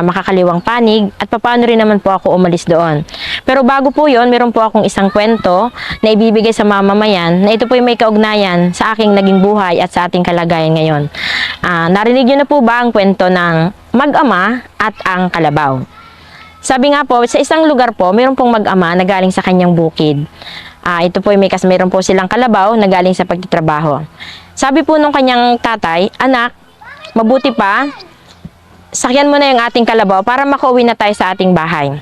makakaliwang panig at paano rin naman po ako umalis doon. Pero bago po yon, meron po akong isang kwento na ibibigay sa mamamayan na ito po yung may kaugnayan sa aking naging buhay at sa ating kalagayan ngayon. Narinig niyo na po ba ang kwento ng mag-ama at ang kalabaw? Sabi nga po, sa isang lugar po, meron pong mag-ama na galing sa kanyang bukid. Ito po yung meron po silang kalabaw na galing sa pagtitrabaho. Sabi po nung kanyang tatay, anak, mabuti pa, sakyan mo na yung ating kalabaw para makauwi na tayo sa ating bahay.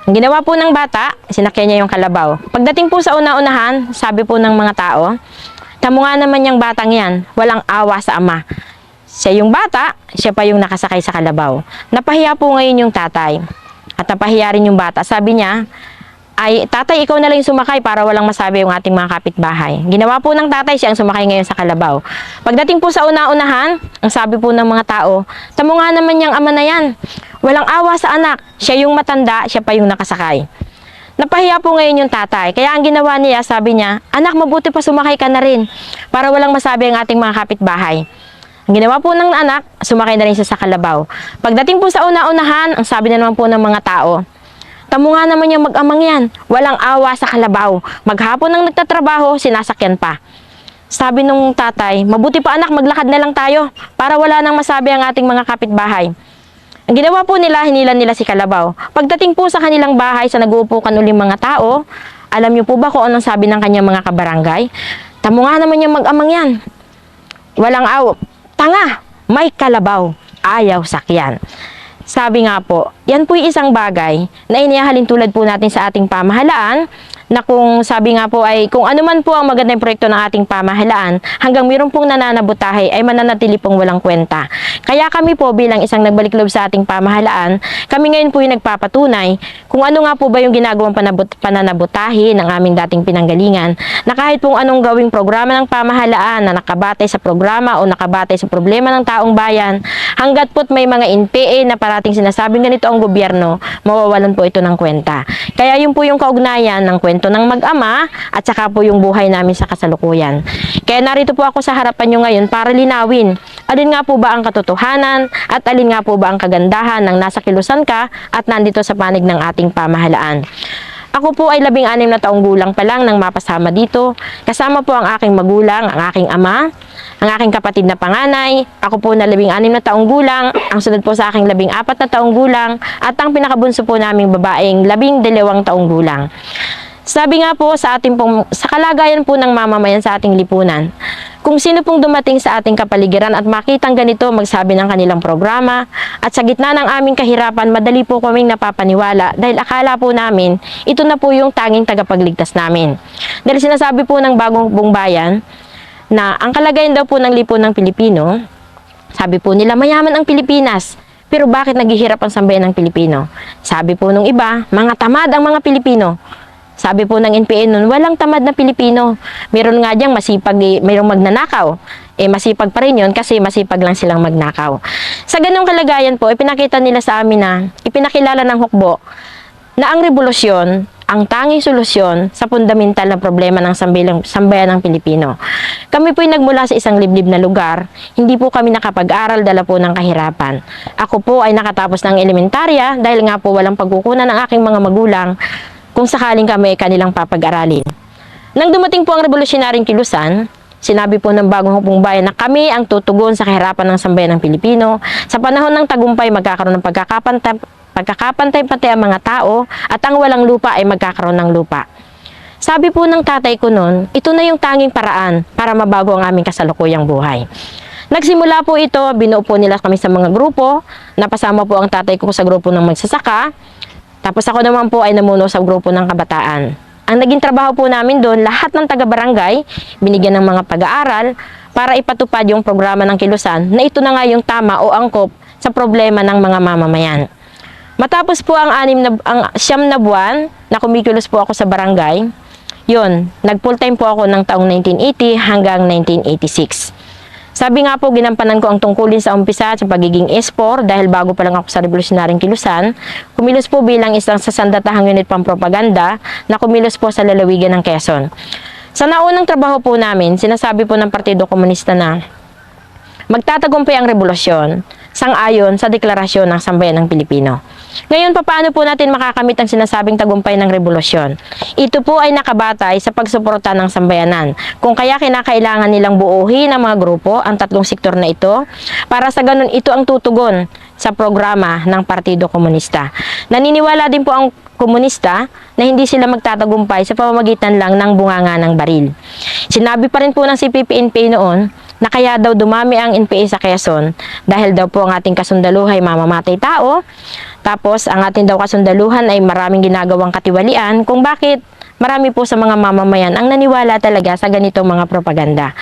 Ang ginawa po ng bata, sinakyan niya yung kalabaw. Pagdating po sa una-unahan, sabi po ng mga tao, tamo nga naman yung batang yan, walang awa sa ama. Siya yung bata, siya pa yung nakasakay sa kalabaw. Napahiya po ngayon yung tatay. At napahiya rin yung bata. Sabi niya, ay tatay, ikaw na lang yung sumakay para walang masabi yung ating mga kapitbahay. Ginawa po ng tatay, siya ang sumakay ngayon sa kalabaw. Pagdating po sa una-unahan, ang sabi po ng mga tao, tamo nga naman yung ama na yan, walang awa sa anak, siya yung matanda, siya pa yung nakasakay. Napahiya po ngayon yung tatay, kaya ang ginawa niya, sabi niya, anak, mabuti pa sumakay ka na rin para walang masabi ang ating mga kapitbahay. Ang ginawa po ng anak, sumakay na rin siya sa kalabaw. Pagdating po sa una-unahan, ang sabi na naman po ng mga tao, tamo nga naman yung mag-amang yan, walang awa sa kalabaw. Maghapon nang nagtatrabaho, sinasakyan pa. Sabi nung tatay, mabuti pa anak, maglakad na lang tayo para wala nang masabi ang ating mga kapitbahay. Ang ginawa po nila, hinilan nila si kalabaw. Pagdating po sa kanilang bahay, sa nag-uupukan uling mga tao, alam niyo po ba kung anong sabi ng kanyang mga kabarangay? Tamo nga naman yung mag-amang yan, walang awa. Tanga, may kalabaw, ayaw sakyan. Sabi nga po, yan po yung isang bagay na inihahalin tulad po natin sa ating pamahalaan na kung sabi nga po ay kung ano man po ang magandang proyekto ng ating pamahalaan hanggang mayroon pong nananabutahe ay mananatili pong walang kwenta. Kaya kami po bilang isang nagbalik loob sa ating pamahalaan, kami ngayon po yung nagpapatunay kung ano nga po ba yung ginagawang pananabutahe ng aming dating pinanggalingan na kahit pong anong gawing programa ng pamahalaan na nakabatay sa programa o nakabatay sa problema ng taong bayan, hanggat po't may mga NPA na parating sinasabing ganito ang gobyerno, mawawalan po ito ng kwenta. Kaya yun po yung kaugnayan ng kwento ng mag-ama at saka po yung buhay namin sa kasalukuyan. Kaya narito po ako sa harapan nyo ngayon para linawin alin nga po ba ang katotohanan at alin nga po ba ang kagandahan ng nasa kilusan ka at nandito sa panig ng ating pamahalaan. Ako po ay 16 na taong gulang pa lang nang mapasama dito. Kasama po ang aking magulang, ang aking ama, ang aking kapatid na panganay. Ako po na 16 na taong gulang, ang sunod po sa aking 14 na taong gulang, at ang pinakabunso po naming babaeng 12 taong gulang. Sabi nga po sa kalagayan po ng mamamayan sa ating lipunan, kung sino pong dumating sa ating kapaligiran at makitang ganito magsabi ng kanilang programa at sa gitna ng aming kahirapan, madali po kaming napapaniwala dahil akala po namin ito na po yung tanging tagapagligtas namin. Dahil sinasabi po ng Bagong Hukbong Bayan na ang kalagayan daw po ng lipunang Pilipino, sabi po nila mayaman ang Pilipinas, pero bakit naghihirap ang sambayan ng Pilipino? Sabi po nung iba, mga tamad ang mga Pilipino. Sabi po ng NPA nun, walang tamad na Pilipino. Meron nga diyang masipag, mayroong magnanakaw. Masipag pa rin yun kasi masipag lang silang magnakaw. Sa ganung kalagayan po, ipinakita nila sa amin na, ipinakilala ng hukbo na ang revolusyon, ang tanging solusyon sa fundamental na problema ng sambayan ng Pilipino. Kami po'y nagmula sa isang liblib na lugar, hindi po kami nakapag-aral dala po ng kahirapan. Ako po ay nakatapos ng elementarya dahil nga po walang pagkukunan ng aking mga magulang kung sakaling kami ay kanilang papag-aralin. Nang dumating po ang revolusyonaryong kilusan, sinabi po ng Bagong Hukbong Bayan na kami ang tutugon sa kahirapan ng sambayan ng Pilipino. Sa panahon ng tagumpay, magkakaroon ng pagkakapantay-pantay ang mga tao at ang walang lupa ay magkakaroon ng lupa. Sabi po ng tatay ko noon, ito na yung tanging paraan para mabago ang aming kasalukuyang buhay. Nagsimula po ito, binuo po nila kami sa mga grupo, napasama po ang tatay ko sa grupo ng magsasaka, tapos ako naman po ay namuno sa grupo ng kabataan. Ang naging trabaho po namin doon, lahat ng taga-barangay, binigyan ng mga pag-aaral para ipatupad yung programa ng kilusan na ito na nga yung tama o angkop sa problema ng mga mamamayan. Matapos po ang 9 na buwan na kumikilos po ako sa barangay, yun, nag-full time po ako ng taong 1980 hanggang 1986. Sabi nga po, ginampanan ko ang tungkulin sa umpisa sa pagiging S4 dahil bago pa lang ako sa revolusyonaryong kilusan. Kumilos po bilang isang sasandatahang unit pampropaganda na kumilos po sa lalawigan ng Quezon. Sa naunang trabaho po namin, sinasabi po ng Partido Komunista na magtatagumpay ang revolusyon sang-ayon sa Deklarasyon ng Sambayan ng Pilipino. Ngayon, paano po natin makakamit ang sinasabing tagumpay ng revolusyon? Ito po ay nakabatay sa pagsuporta ng sambayanan. Kung kaya kinakailangan nilang buuhin ang mga grupo, ang tatlong sektor na ito, para sa ganun ito ang tutugon sa programa ng Partido Komunista. Naniniwala din po ang komunista na hindi sila magtatagumpay sa pamamagitan lang ng bunganga ng baril. Sinabi pa rin po ng CPP-NPA noon na kaya daw dumami ang NPA sa Quezon dahil daw po ang ating kasundaluhan ay mamamatay tao, tapos ang ating daw kasundaluhan ay maraming ginagawang katiwalian kung bakit marami po sa mga mamamayan ang naniwala talaga sa ganitong mga propaganda.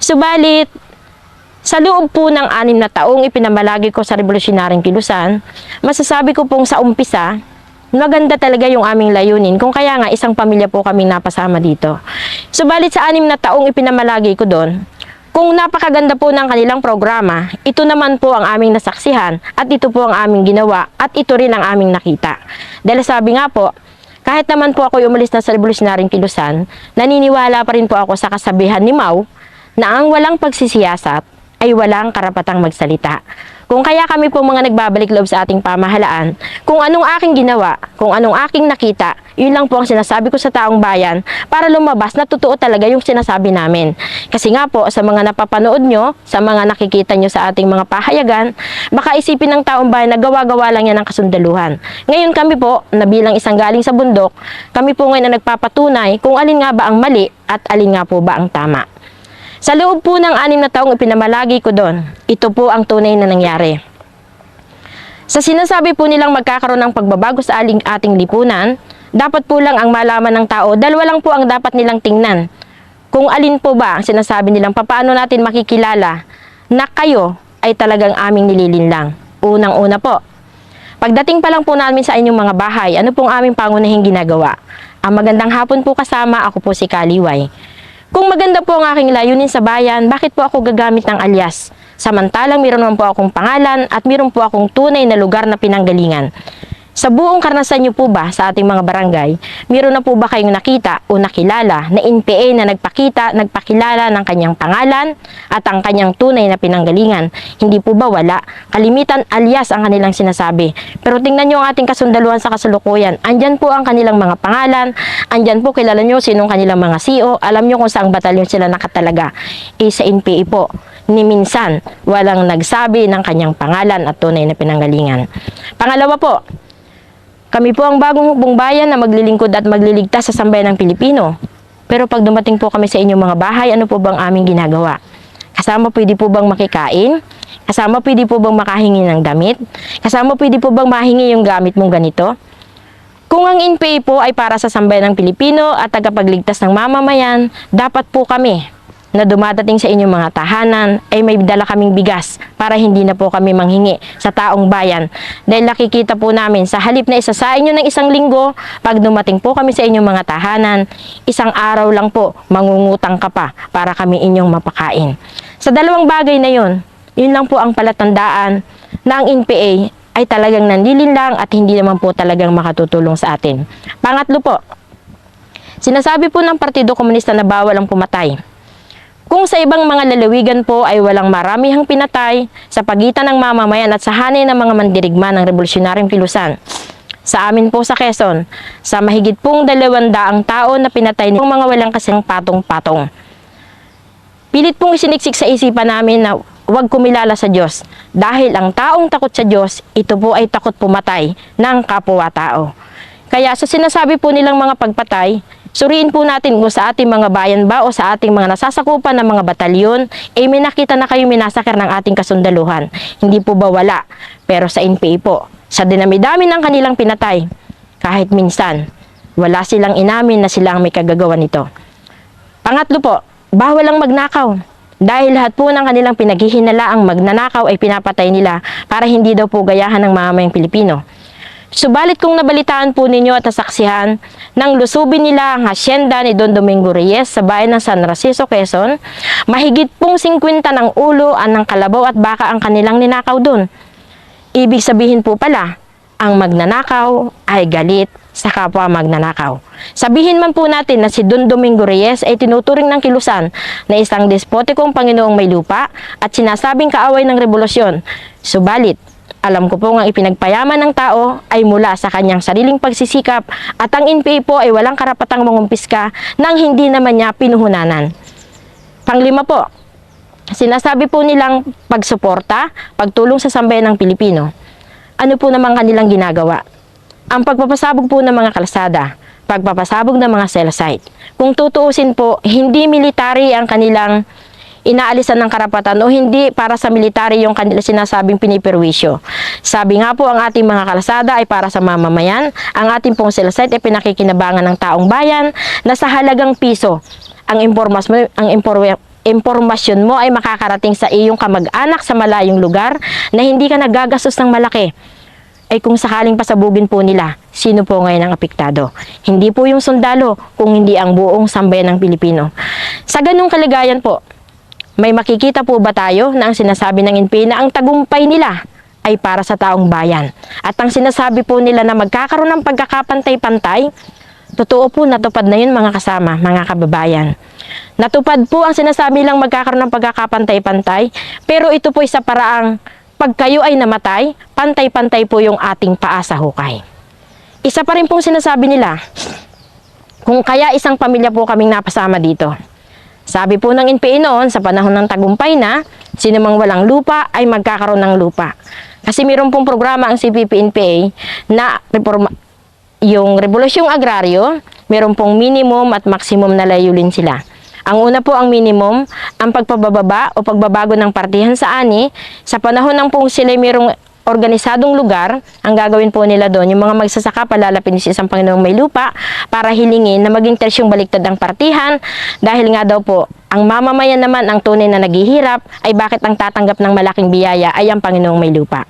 Subalit, sa loob po ng 6 na taong ipinamalagi ko sa Revolusyonaryong Kilusan, masasabi ko pong sa umpisa, maganda talaga yung aming layunin kung kaya nga isang pamilya po kaming napasama dito. Subalit sa 6 na taong ipinamalagi ko doon, kung napakaganda po ng kanilang programa, ito naman po ang aming nasaksihan at ito po ang aming ginawa at ito rin ang aming nakita. Dahil sabi nga po, kahit naman po ako umalis na sa Revolusyonaryong Kilusan, naniniwala pa rin po ako sa kasabihan ni Mao na ang walang pagsisiyasat ay walang karapatang magsalita. Kung kaya kami po mga nagbabalik loob sa ating pamahalaan, kung anong aking ginawa, kung anong aking nakita, yun lang po ang sinasabi ko sa taong bayan para lumabas na totoo talaga yung sinasabi namin. Kasi nga po, sa mga napapanood nyo, sa mga nakikita nyo sa ating mga pahayagan, baka isipin ng taong bayan na gawa-gawa lang yan ng kasundaluhan. Ngayon kami po, na bilang isang galing sa bundok, kami po ngayon na nagpapatunay kung alin nga ba ang mali at alin nga po ba ang tama. Sa loob po ng 6 na taong ipinamalagi ko doon, ito po ang tunay na nangyari. Sa sinasabi po nilang magkakaroon ng pagbabago sa ating lipunan, dapat po lang ang malaman ng tao, dalawa lang po ang dapat nilang tingnan. Kung alin po ba ang sinasabi nilang, paano natin makikilala na kayo ay talagang aming nililinlang. Unang-una po, pagdating pa lang po namin sa inyong mga bahay, ano pong aming pangunahing ginagawa? Ang magandang hapon po kasama, ako po si Kaliway. Kung maganda po ang aking layunin sa bayan, bakit po ako gagamit ng alias? Samantalang meron naman po akong pangalan at meron po akong tunay na lugar na pinanggalingan. Sa buong karanasan niyo po ba sa ating mga barangay, meron na po ba kayong nakita o nakilala na NPA na nagpakilala ng kanyang pangalan at ang kanyang tunay na pinanggalingan? Hindi po ba wala? Kalimitan alias ang kanilang sinasabi. Pero tingnan niyo ang ating kasundaluhan sa kasalukuyan. Andyan po ang kanilang mga pangalan, andyan po kilala niyo sinong kanilang mga CEO, alam niyo kung saang batalyon sila nakatalaga. Sa NPA po, ni minsan walang nagsabi ng kanyang pangalan at tunay na pinanggalingan. Pangalawa po, kami po ang bagong hukbong bayan na maglilingkod at magliligtas sa sambayan ng Pilipino. Pero pag dumating po kami sa inyong mga bahay, ano po bang aming ginagawa? Kasama pwede po bang makikain? Kasama pwede po bang makahingi ng damit? Kasama pwede po bang mahingi yung gamit mong ganito? Kung ang NPA po ay para sa sambayan ng Pilipino at tagapagligtas ng mamamayan, dapat po kami na dumadating sa inyong mga tahanan ay may dala kaming bigas para hindi na po kami manghingi sa taong bayan. Dahil nakikita po namin sa halip na isasain nyo ng 1 linggo, pag dumating po kami sa inyong mga tahanan, 1 araw lang po mangungutang ka pa para kami inyong mapakain. Sa dalawang bagay na yun lang po ang palatandaan na ang NPA ay talagang nanlilinlang at hindi naman po talagang makatutulong sa atin. Pangatlo po, sinasabi po ng Partido Komunista na bawal ang pumatay. Kung sa ibang mga lalawigan po ay walang maramihang pinatay sa pagitan ng mamamayan at sa hanay ng mga mandirigma ng Revolusyonaryong Kilusan. Sa amin po sa Quezon, sa mahigit pong 200 tao na pinatay ng mga walang kasing patong-patong. Pilit pong isiniksik sa isipan namin na huwag kumilala sa Diyos dahil ang taong takot sa Diyos, ito po ay takot pumatay ng kapwa-tao. Kaya sa sinasabi po nilang mga pagpatay, suriin po natin kung sa ating mga bayan ba o sa ating mga nasasakupan ng mga batalyon, may nakita na kayo minasakar ng ating kasundaluhan. Hindi po ba wala? Pero sa NPA po, sa dinami-dami ng kanilang pinatay, kahit minsan, wala silang inamin na sila ang may kagagawa nito. Pangatlo po, bawal ang magnakaw. Dahil lahat po ng kanilang pinaghihinalaang magnanakaw ay pinapatay nila para hindi daw po gayahan ng mamamayang Pilipino. Subalit kung nabalitaan po ninyo at nasaksihan nang lusubin nila ang hasyenda ni Don Domingo Reyes sa bayan ng San Narciso, Quezon, mahigit pong 50 ng ulo ng kalabaw at baka ang kanilang ninakaw doon. Ibig sabihin po pala, ang magnanakaw ay galit sa kapwa magnanakaw. Sabihin man po natin na si Don Domingo Reyes ay tinuturing ng kilusan na isang despotikong Panginoong may lupa at sinasabing kaaway ng revolusyon. Subalit, alam ko po ang ipinagpayaman ng tao ay mula sa kanyang sariling pagsisikap at ang NPA po ay walang karapatang mangumpiska nang hindi naman niya pinuhunanan. Panglima po, sinasabi po nilang pagsuporta, pagtulong sa sambayan ng Pilipino. Ano po naman kanilang ginagawa? Ang pagpapasabog po ng mga kalsada, pagpapasabog ng mga cell site. Kung tutuusin po, hindi military ang kanilang inaalisan ng karapatan o hindi para sa military yung kanila sinasabing piniperwisyo. Sabi nga po, ang ating mga kalsada ay para sa mamamayan, ang ating pong cell site ay pinakikinabangan ng taong bayan na sa halagang piso. Ang impormasyon mo ay makakarating sa iyong kamag-anak sa malayong lugar na hindi ka nagagastos ng malaki. Ay kung sakaling pasabugin po nila, sino po ngayon ang apektado? Hindi po yung sundalo, kung hindi ang buong sambayan ng Pilipino. Sa ganung kalagayan po, may makikita po ba tayo na ang sinasabi ng NPA na ang tagumpay nila ay para sa taong bayan? At ang sinasabi po nila na magkakaroon ng pagkakapantay-pantay, totoo po, natupad na yun mga kasama, mga kababayan. Natupad po ang sinasabi lang magkakaroon ng pagkakapantay-pantay, pero ito po isa paraang pag kayo ay namatay, pantay-pantay po yung ating paa sa hukay. Isa pa rin pong sinasabi nila, kung kaya isang pamilya po kaming napasama dito. Sabi po ng NPA noon, sa panahon ng tagumpay na, sino mang walang lupa ay magkakaroon ng lupa. Kasi mayroon pong programa ang CPP-NPA na yung Rebolusyong Agraryo, mayroon pong minimum at maximum na layunin sila. Ang una po, ang minimum, ang pagpababa o pagbabago ng partihan sa ani. Sa panahon ng pong sila mayroong organisadong lugar, ang gagawin po nila doon, yung mga magsasaka palalapin sa isang Panginoong may lupa para hilingin na maging tersyong baliktad ang partihan dahil nga daw po, ang mamamayan naman ang tunay na naghihirap ay bakit ang tatanggap ng malaking biyaya ay ang Panginoong may lupa.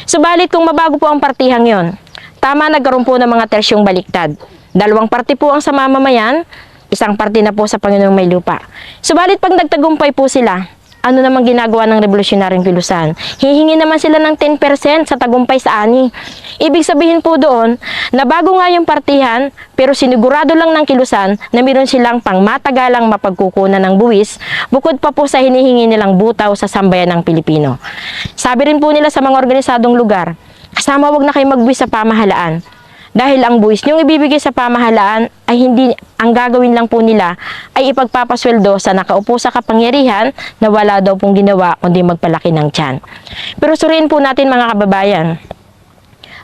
Subalit kung mabago po ang partihang yon, tama nagkaroon po ng mga tersyong baliktad. Dalawang parte po ang sa mamamayan, isang parte na po sa Panginoong may lupa. Subalit pag nagtagumpay po sila, ano namang ginagawa ng revolusyonaryong kilusan? Hihingi naman sila ng 10% sa tagumpay sa ani. Ibig sabihin po doon, na bago nga yung partihan, pero sinigurado lang ng kilusan na meron silang pangmatagalang mapagkukunan ng buwis, bukod pa po sa hinihingi nilang butaw sa sambayan ng Pilipino. Sabi rin po nila sa mga organisadong lugar, kasama wag na kayo magbuwis sa pamahalaan. Dahil ang buwis niyong ibibigay sa pamahalaan ay hindi, ang gagawin lang po nila ay ipagpapasweldo sa nakaupo sa kapangyarihan na wala daw pong ginawa kundi magpalaki ng tiyan. Pero suriin po natin mga kababayan,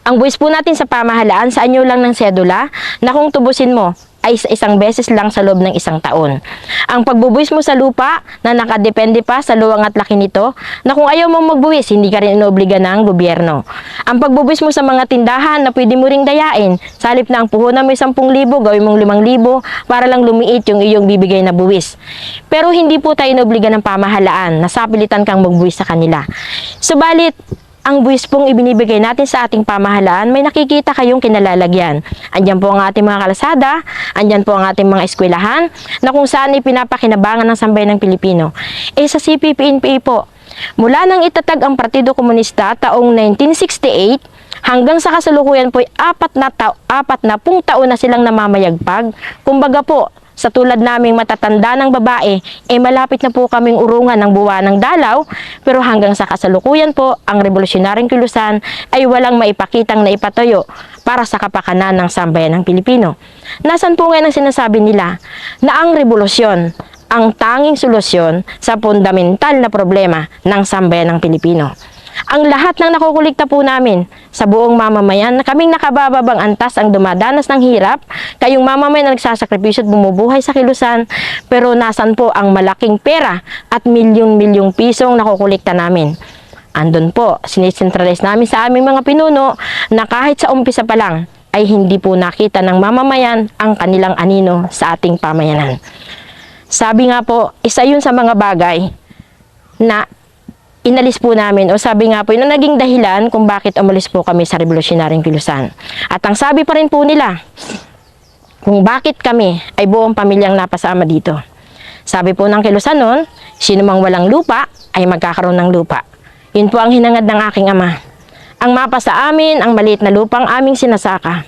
ang buwis po natin sa pamahalaan sa anyo lang ng sedula na kung tubusin mo ay isang beses lang sa loob ng isang taon. Ang pagbubuwis mo sa lupa na nakadepende pa sa luwang at laki nito, na kung ayaw mong magbuwis, hindi ka rin inoobliga ng gobyerno. Ang pagbubuwis mo sa mga tindahan na pwede mo ring dayain, sa halip na ang puhunan mo 10,000, gawin mong 5,000 para lang lumiit yung iyong bibigay na buwis. Pero hindi po tayo inoobliga ng pamahalaan na sapilitan kang magbuwis sa kanila. Subalit, ang buwis pong ibinibigay natin sa ating pamahalaan, may nakikita kayong kinalalagyan. Andyan po ang ating mga kalsada, andyan po ang ating mga eskwelahan, na kung saan ipinapakinabangan ng sambayan ng Pilipino. Sa CPP-NPA po, mula nang itatag ang Partido Komunista taong 1968, hanggang sa kasalukuyan po, 40 taon na silang namamayagpag. Kumbaga po, sa tulad naming matatanda ng babae, malapit na po kaming urungan ng buwan ng dalaw, pero hanggang sa kasalukuyan po, ang revolusyonaryong kilusan ay walang maipakitang naipatayo para sa kapakanan ng sambayan ng Pilipino. Nasaan po ngayon ang sinasabi nila na ang revolusyon ang tanging solusyon sa fundamental na problema ng sambayan ng Pilipino. Ang lahat ng nakukulikta po namin sa buong mamamayan na kaming nakabababang antas ang dumadanas ng hirap, kayong mamamayan na nagsasakripisyo at bumubuhay sa kilusan, pero nasan po ang malaking pera at milyon-milyong pisong nakukulikta namin? Andun po, sinisentralize namin sa aming mga pinuno na kahit sa umpisa pa lang ay hindi po nakita ng mamamayan ang kanilang anino sa ating pamayanan. Sabi nga po, isa yun sa mga bagay na inalis po namin, o sabi nga po, yun ang naging dahilan kung bakit umalis po kami sa revolusyonaryong kilusan. At ang sabi pa rin po nila, kung bakit kami ay buong pamilyang napasama dito. Sabi po ng kilusan noon, sino mang walang lupa ay magkakaroon ng lupa. Yun po ang hinangad ng aking ama. Ang mapa sa amin, ang maliit na lupang aming sinasaka.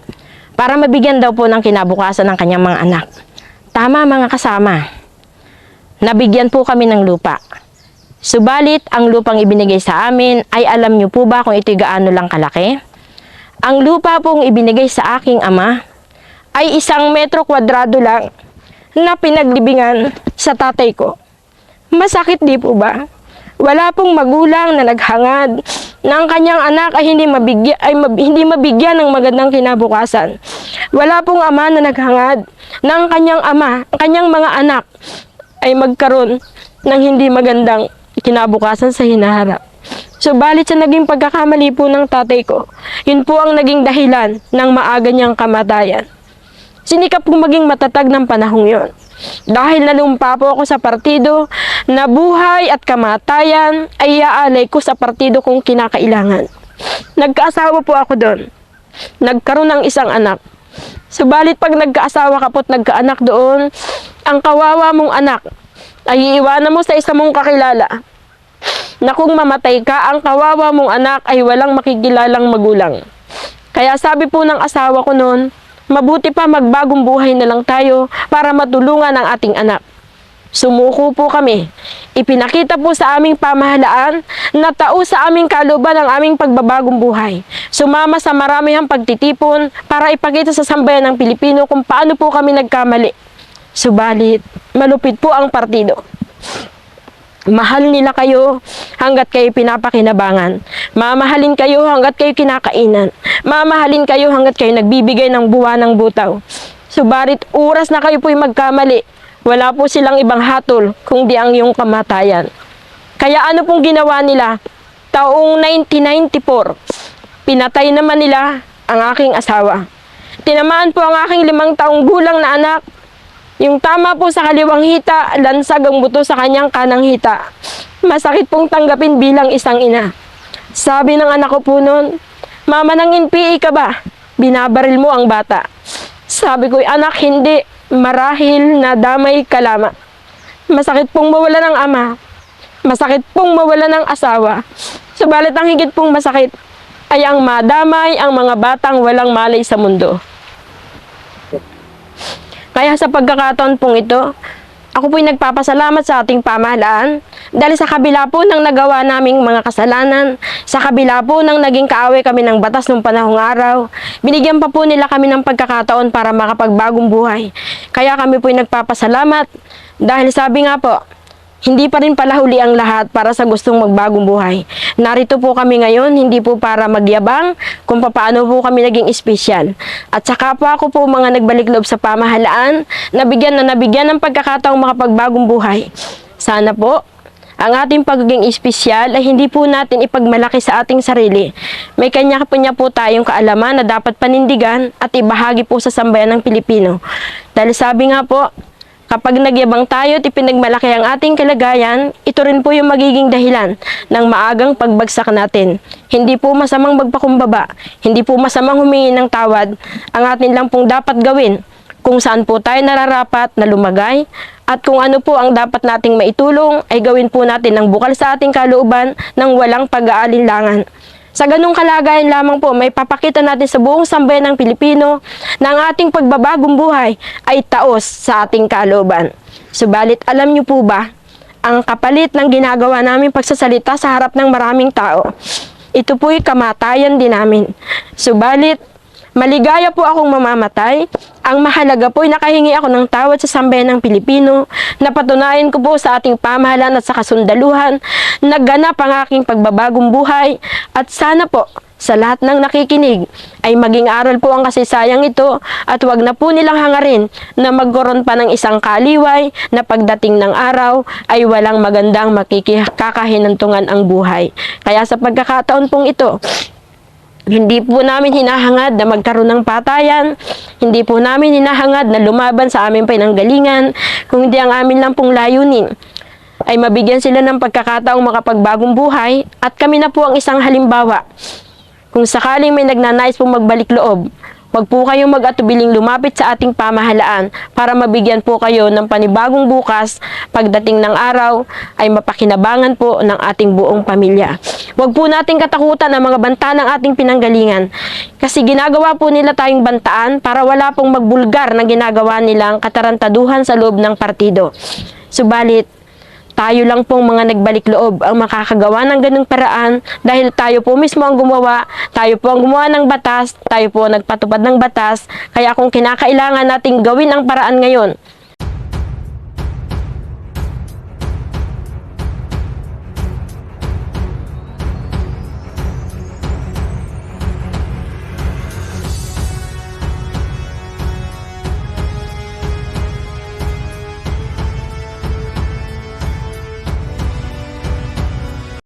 para mabigyan daw po ng kinabukasan ng kanyang mga anak. Tama mga kasama, nabigyan po kami ng lupa. Subalit, ang lupang ibinigay sa amin ay alam niyo po ba kung ito'y gaano lang kalaki? Ang lupa pong ibinigay sa aking ama ay 1 metro kwadrado lang na pinaglibingan sa tatay ko. Masakit di po ba? Wala pong magulang na naghangad ng kanyang anak ay hindi mabigyan ng magandang kinabukasan. Wala pong ama na naghangad ng kanyang mga anak ay magkaroon ng hindi magandang kinabukasan sa hinaharap. Subalit sa naging pagkakamali po ng tatay ko, yun po ang naging dahilan ng maaga niyang kamatayan. Sinikap kong maging matatag ng panahong yon. Dahil nalumpa po ako sa partido na buhay at kamatayan ay iaalay ko sa partido kong kinakailangan. Nagkaasawa po ako doon. Nagkaroon ng isang anak. Subalit pag nagkaasawa ka po at nagkaanak doon, ang kawawa mong anak ay iiwanan mo sa isa mong kakilala na kung mamatay ka, ang kawawa mong anak ay walang makikilalang magulang. Kaya sabi po ng asawa ko noon, mabuti pa magbagong buhay na lang tayo para matulungan ang ating anak. Sumuko po kami. Ipinakita po sa aming pamahalaan na tao sa aming kalooban ang aming pagbabagong buhay. Sumama sa maramihang pagtitipon para ipakita sa sambayan ng Pilipino kung paano po kami nagkamali. Subalit, malupit po ang partido. Mahal nila kayo hanggat kayo pinapakinabangan. Mamahalin kayo hanggat kayo kinakainan. Mamahalin kayo hanggat kayo nagbibigay ng buwan ng butaw. Subalit oras na kayo po'y magkamali, wala po silang ibang hatol kundi ang iyong kamatayan. Kaya ano pong ginawa nila? Taong 1994, pinatay naman nila ang aking asawa. Tinamaan po ang aking 5 taong gulang na anak. Yung tama po sa kaliwang hita, lansag ang buto sa kanyang kanang hita. Masakit pong tanggapin bilang isang ina. Sabi ng anak ko po noon, "Mama, nang NPA ka ba? Binabaril mo ang bata." Sabi ko, "Anak, hindi. Marahil na damay ka lamang." Masakit pong mawala ng ama. Masakit pong mawala ng asawa. Subalit ang higit pong masakit ay ang madamay ang mga batang walang malay sa mundo. Kaya sa pagkakataon pong ito, ako po'y nagpapasalamat sa ating pamahalaan dahil sa kabila po ng nagawa naming mga kasalanan, sa kabila po ng naging kaaway kami ng batas noong panahong araw, binigyan pa po nila kami ng pagkakataon para makapagbagong buhay. Kaya kami po'y nagpapasalamat dahil sabi nga po, hindi pa rin pala huli ang lahat para sa gustong magbagong buhay. Narito po kami ngayon, hindi po para magyabang kung paano po kami naging espesyal. At saka po ako po mga nagbalik loob sa pamahalaan, nabigyan ng pagkakataong makapagbagong buhay. Sana po, ang ating pagiging espesyal ay hindi po natin ipagmalaki sa ating sarili. May kanya-kanya po tayong kaalaman na dapat panindigan at ibahagi po sa sambayan ng Pilipino. Dahil sabi nga po, kapag nagyabang tayo at ipinagmalaki ang ating kalagayan, ito rin po yung magiging dahilan ng maagang pagbagsak natin. Hindi po masamang magpakumbaba, hindi po masamang humingi ng tawad. Ang atin lang pong dapat gawin kung saan po tayo nararapat na lumagay at kung ano po ang dapat nating maitulong ay gawin po natin ng bukal sa ating kalooban ng walang pag-aalinlangan. Sa ganung kalagayan lamang po, may papakita natin sa buong sambayan ng Pilipino na ang ating pagbabagong buhay ay taos sa ating kalooban. Subalit, alam niyo po ba, ang kapalit ng ginagawa namin pagsasalita sa harap ng maraming tao, ito po'y kamatayan din namin. Subalit, maligaya po akong mamamatay. Ang mahalaga po'y nakahingi ako ng tawad sa sambayan ng Pilipino, na patunayan ko po sa ating pamahalaan at sa kasundaluhan na ganap ang aking pagbabagong buhay. At sana po, sa lahat ng nakikinig, ay maging aral po ang kasaysayan ito at wag na po nilang hangarin na magkaroon pa ng isang kaliway na pagdating ng araw ay walang magandang makikakahinantungan ang buhay. Kaya sa pagkakataon pong ito, hindi po namin hinahangad na magkaroon ng patayan, hindi po namin hinahangad na lumaban sa aming pinanggalingan, kung hindi ang amin lang pong layunin ay mabigyan sila ng pagkakataong makapagbagong buhay at kami na po ang isang halimbawa. Kung sakaling may nagnanais pong magbalik loob, Huwag po kayong mag-atubiling lumapit sa ating pamahalaan para mabigyan po kayo ng panibagong bukas pagdating ng araw ay mapakinabangan po ng ating buong pamilya. Huwag po nating katakutan ang mga banta ng ating pinanggalingan kasi ginagawa po nila tayong bantaan para wala pong magbulgar na ginagawa nilang katarantaduhan sa loob ng partido. Subalit, tayo lang pong mga nagbalik loob ang makakagawa ng ganung paraan dahil tayo po mismo ang gumawa, tayo po ang gumawa ng batas, tayo po ang nagpatupad ng batas, kaya kung kinakailangan nating gawin ang paraan ngayon